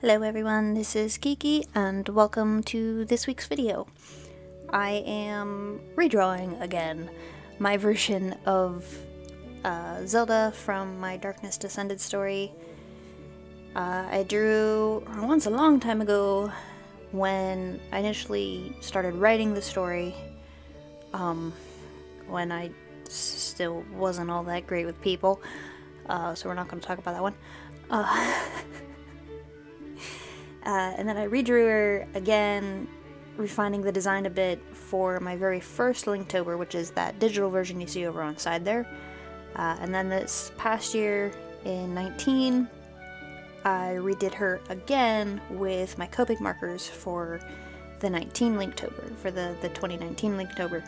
Hello everyone, this is Kiki, and welcome to this week's video. I am redrawing again my version of Zelda from my Darkness Descended story. I drew once a long time ago when I initially started writing the story, when I still wasn't all that great with people, so we're not going to talk about that one. And then I redrew her again, refining the design a bit for my very first Linktober, which is that digital version you see over on the side there. And then this past year, in 19, I redid her again with my Copic markers for the 19 Linktober, for the 2019 Linktober.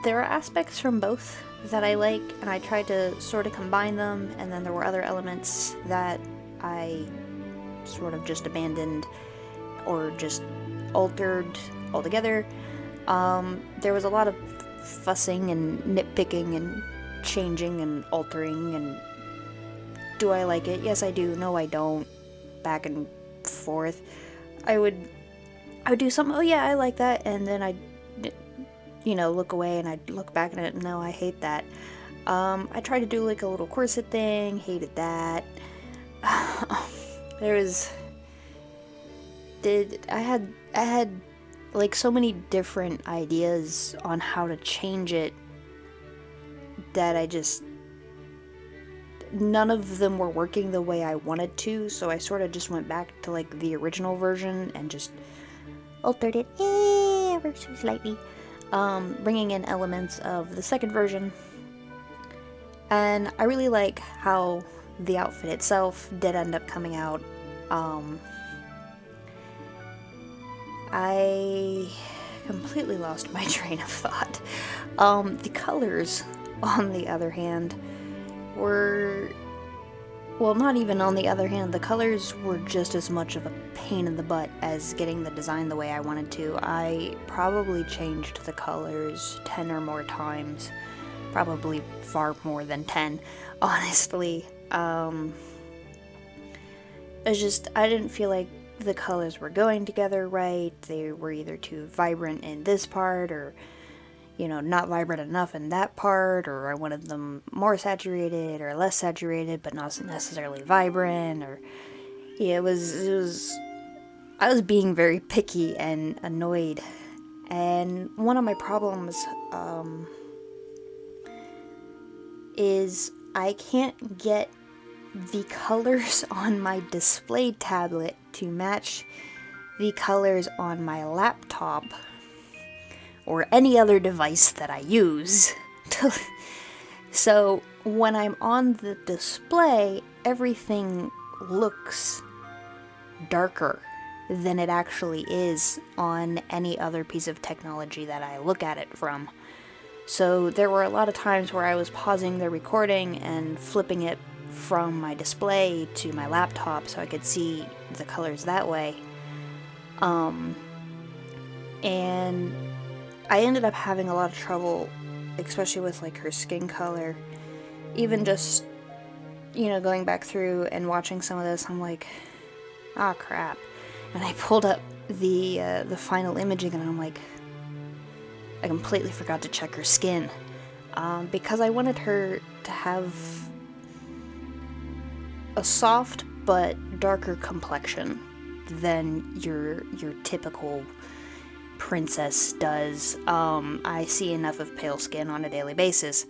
There are aspects from both that I like, and I tried to sort of combine them, and then there were other elements that I sort of just abandoned or just altered altogether. There was a lot of fussing and nitpicking and changing and altering, and do I like it? Yes I do, no I don't, back and forth. I would do something, oh yeah I like that, and then I'd look away and I'd look back at it, no I hate that. I tried to do like a little corset thing, hated that. I had like so many different ideas on how to change it that none of them were working the way I wanted to, so I sort of just went back to like the original version and just altered it ever so slightly, bringing in elements of the second version. And I really like how the outfit itself did end up coming out. I completely lost my train of thought. The colors, on the other hand, were... well, not even on the other hand, the colors were just as much of a pain in the butt as getting the design the way I wanted to. I probably changed the colors 10 or more times. Probably far more than 10, honestly. I didn't feel like the colors were going together right. They were either too vibrant in this part, or, not vibrant enough in that part, or I wanted them more saturated or less saturated, but not necessarily vibrant, or, yeah, I was being very picky and annoyed. And one of my problems, is I can't get the colors on my display tablet to match the colors on my laptop or any other device that I use. So when I'm on the display, everything looks darker than it actually is on any other piece of technology that I look at it from. So there were a lot of times where I was pausing the recording and flipping it from my display to my laptop so I could see the colors that way. And I ended up having a lot of trouble, especially with like her skin color. Even just, going back through and watching some of this, I'm like, ah, crap. And I pulled up the final imaging and I'm like, I completely forgot to check her skin, because I wanted her to have a soft but darker complexion than your typical princess does. I see enough of pale skin on a daily basis,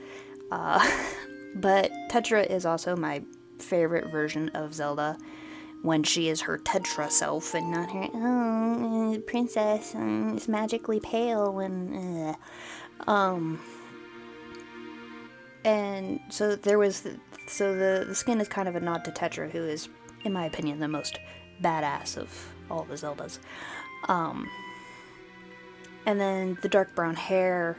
but Tetra is also my favorite version of Zelda, when she is her Tetra self and not her princess is magically pale and and so the skin is kind of a nod to Tetra, who is, in my opinion, the most badass of all the Zeldas. And then the dark brown hair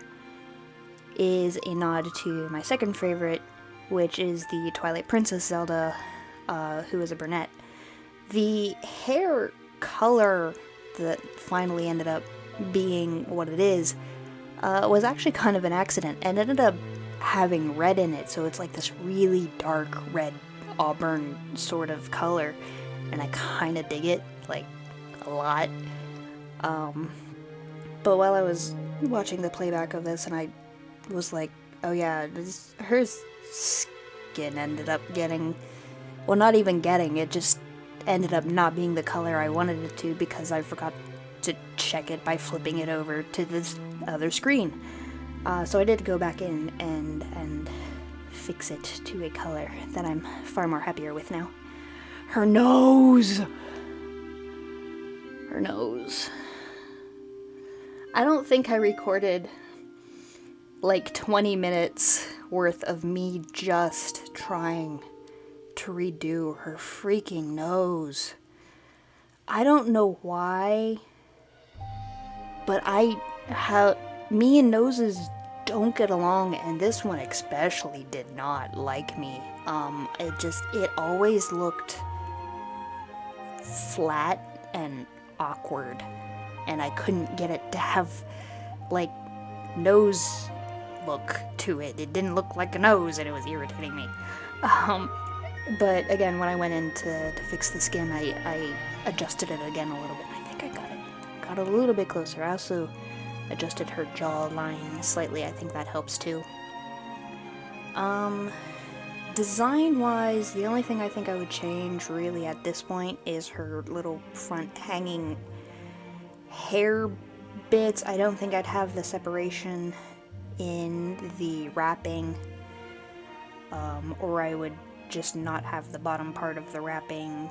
is a nod to my second favorite, which is the Twilight Princess Zelda, who is a brunette. The hair color that finally ended up being what it is was actually kind of an accident, and ended up having red in it, so it's like this really dark red auburn sort of color. and I kind of dig it, like, a lot. But while I was watching the playback of this, and I was like, oh yeah, her skin ended up getting, well, not even getting, it just ended up not being the color I wanted it to because I forgot to check it by flipping it over to this other screen. So I did go back in and fix it to a color that I'm far more happier with now. Her nose! Her nose. I don't think I recorded like 20 minutes worth of me just trying to redo her freaking nose. I don't know why, but me and noses don't get along, and this one especially did not like me. It always looked flat and awkward, and I couldn't get it to have, like, nose look to it. It didn't look like a nose, and it was irritating me. But again, when I went in to fix the skin, I adjusted it again a little bit. I think I got a little bit closer. I also adjusted her jawline slightly. I think that helps too. Design-wise, the only thing I think I would change really at this point is her little front hanging hair bits. I don't think I'd have the separation in the wrapping, or I would just not have the bottom part of the wrapping,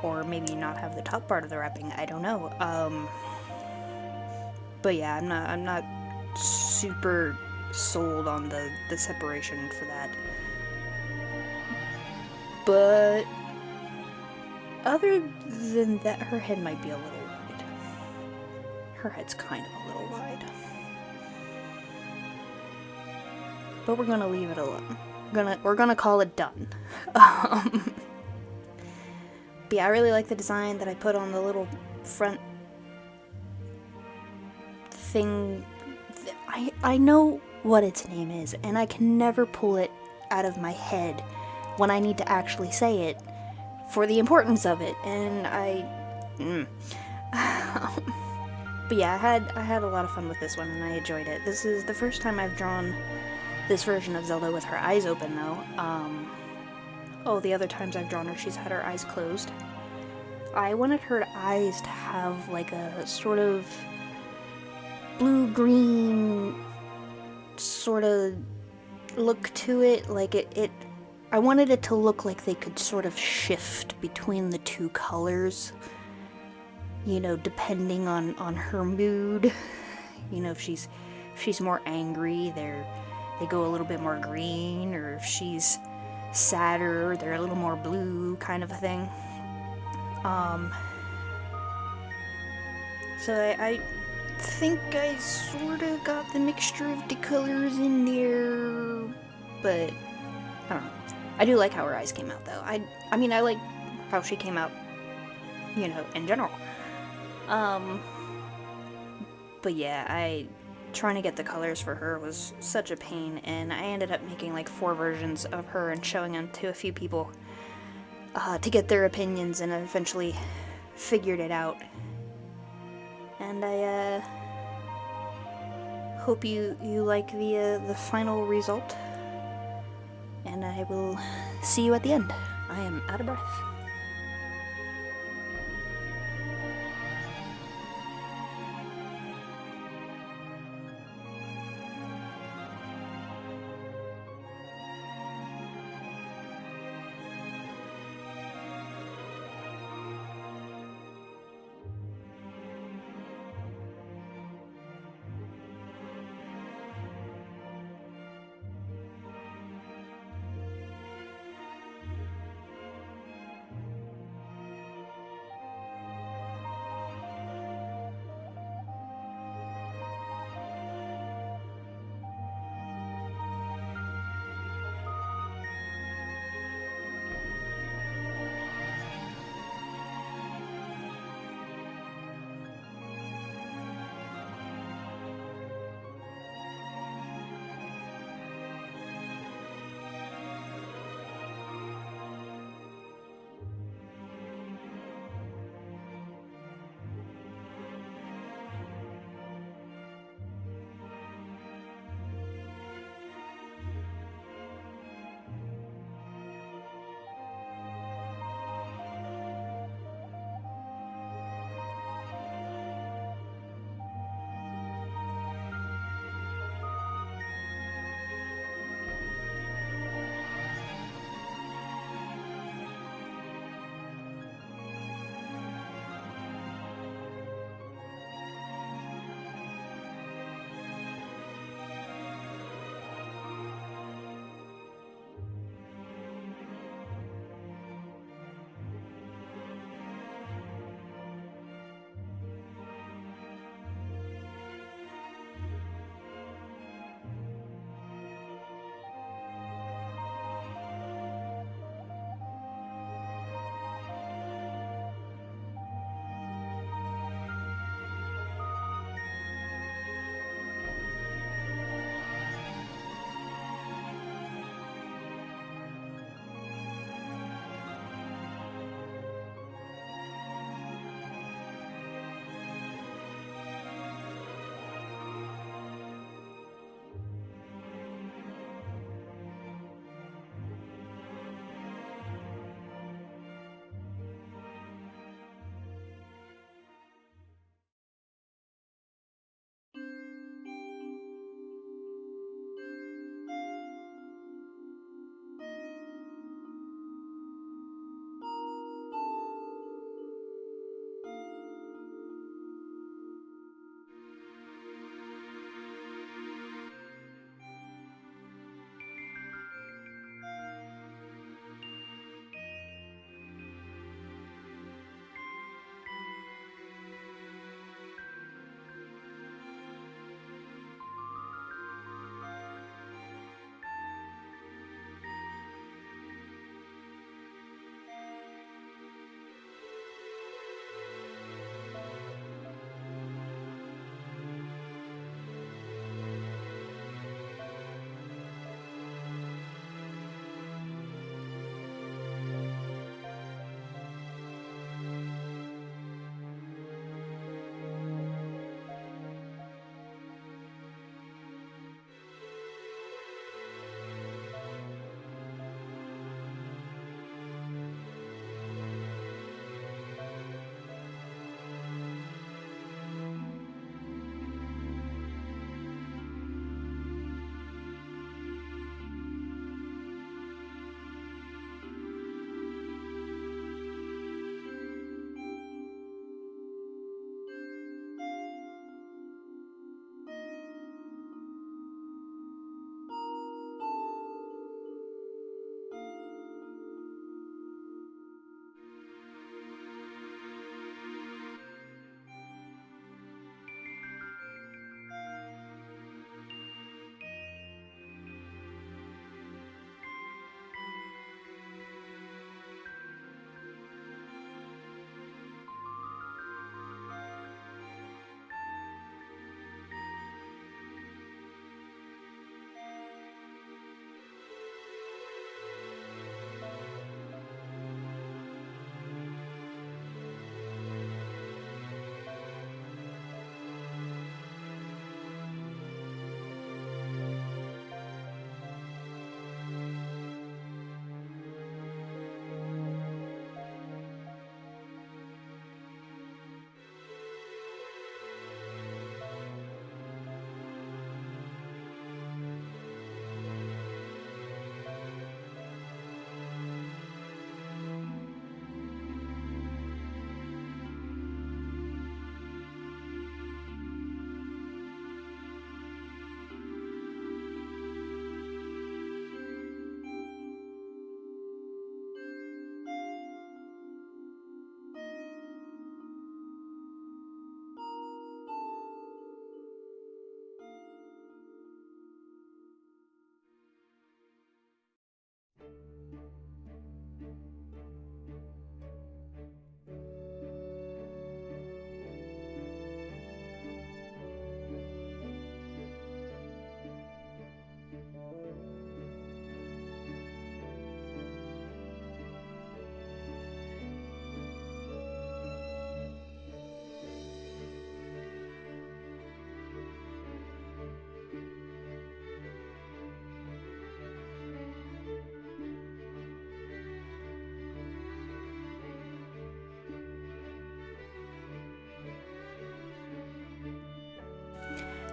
or maybe not have the top part of the wrapping. I don't know. But yeah, I'm not super sold on the separation for that. But other than that, her head might be a little wide. Her head's kind of a little wide. But we're gonna leave it alone. We're gonna call it done. But yeah, I really like the design that I put on the little front thing. I know what its name is, and I can never pull it out of my head when I need to actually say it for the importance of it, and but yeah, I had a lot of fun with this one, and I enjoyed it. This is the first time I've drawn this version of Zelda with her eyes open, though. The other times I've drawn her, she's had her eyes closed. I wanted her eyes to have like a sort of blue-green sort of look to it, like I wanted it to look like they could sort of shift between the two colors, you know, depending on her mood. You know, if she's more angry, they go a little bit more green, or if she's sadder, they're a little more blue, kind of a thing. So I think I sort of got the mixture of the colors in there, but I don't know. I do like how her eyes came out, though. I mean, I like how she came out, you know, in general. But yeah, trying to get the colors for her was such a pain, and I ended up making like 4 versions of her and showing them to a few people to get their opinions, and I eventually figured it out. And I hope you like the final result. And I will see you at the end. I am out of breath.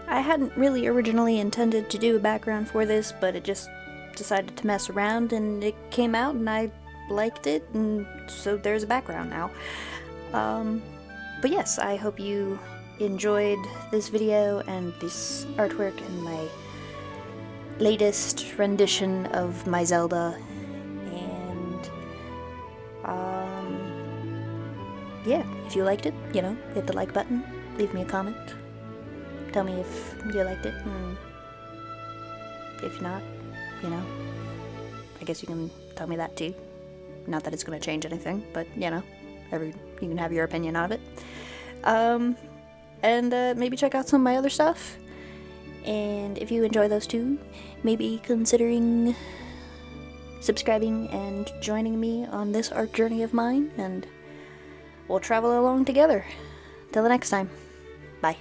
I hadn't really originally intended to do a background for this, but it just decided to mess around and it came out and I liked it, and so there's a background now. But yes, I hope you enjoyed this video and this artwork and my latest rendition of my Zelda, and yeah, if you liked it, you know, hit the like button, leave me a comment, tell me if you liked it, and if not, you know, I guess you can tell me that too. Not that it's gonna change anything, but you know, you can have your opinion on it. And maybe check out some of my other stuff. And if you enjoy those too, maybe considering subscribing and joining me on this art journey of mine, and we'll travel along together. Till the next time. Bye.